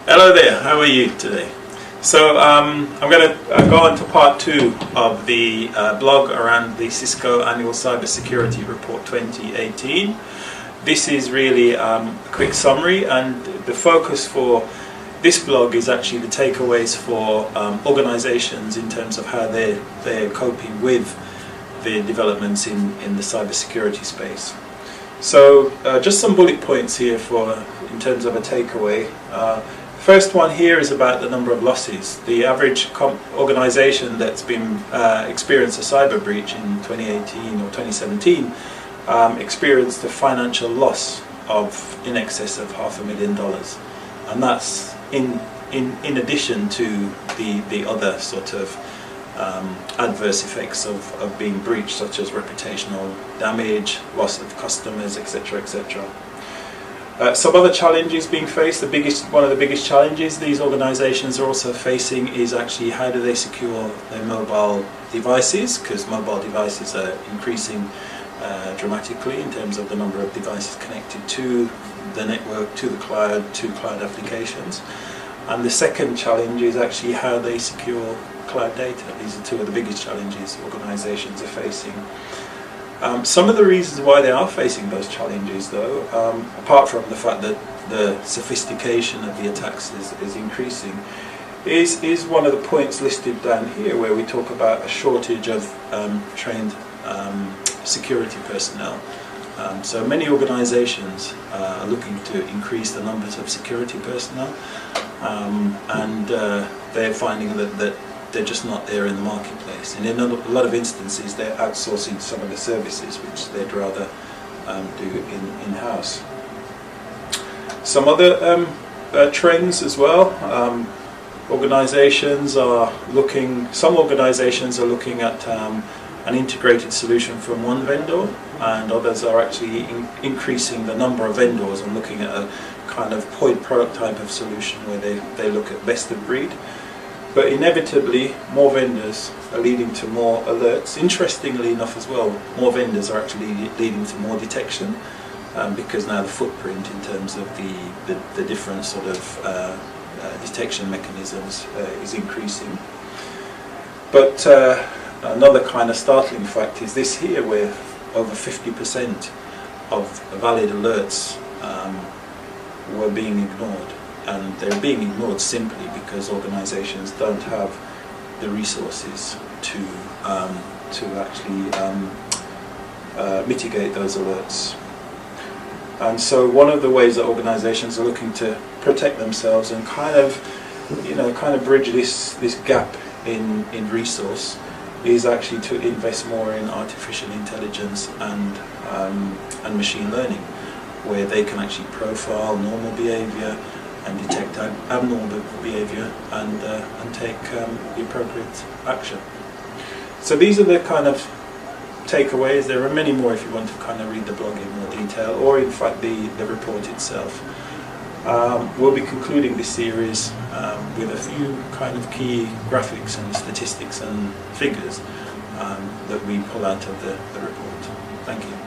Hello there, how are you today? So I'm going to go on to part 2 of the blog around the Cisco Annual Cybersecurity Report 2018. This is really a quick summary, and the focus for this blog is actually the takeaways for organizations in terms of how they're coping with the developments in the cybersecurity space. So just some bullet points here in terms of a takeaway. First one here is about the number of losses. The average organization that's been experienced a cyber breach in 2018 or 2017 experienced a financial loss of in excess of $500,000, and that's in addition to the other sort of adverse effects of being breached, such as reputational damage, loss of customers, etc., etc. Some other challenges being faced. One of the biggest challenges these organizations are also facing is actually how do they secure their mobile devices, because mobile devices are increasing dramatically in terms of the number of devices connected to the network, to the cloud, to cloud applications. And the second challenge is actually how they secure cloud data. These are two of the biggest challenges organizations are facing. Some of the reasons why they are facing those challenges, though, apart from the fact that the sophistication of the attacks is increasing, is one of the points listed down here, where we talk about a shortage of trained security personnel. So many organizations are looking to increase the numbers of security personnel, and they're finding that they're just not there in the marketplace. And in a lot of instances, they're outsourcing some of the services which they'd rather do in-house. Some other trends as well. Some organizations are looking at an integrated solution from one vendor, and others are actually increasing the number of vendors and looking at a kind of point product type of solution where they look at best of breed. But inevitably, more vendors are leading to more alerts. Interestingly enough as well, more vendors are actually leading to more detection, because now the footprint in terms of the different sort of detection mechanisms is increasing. But another kind of startling fact is this here, where over 50% of valid alerts were being ignored. And they're being ignored simply because organizations don't have the resources to actually mitigate those alerts. And so one of the ways that organizations are looking to protect themselves and kind of bridge this gap in resource is actually to invest more in artificial intelligence and machine learning, where they can actually profile normal behavior and detect abnormal behavior and take the appropriate action. So these are the kind of takeaways. There are many more if you want to kind of read the blog in more detail, or in fact the report itself. We'll be concluding this series with a few kind of key graphics and statistics and figures that we pull out of the report. Thank you.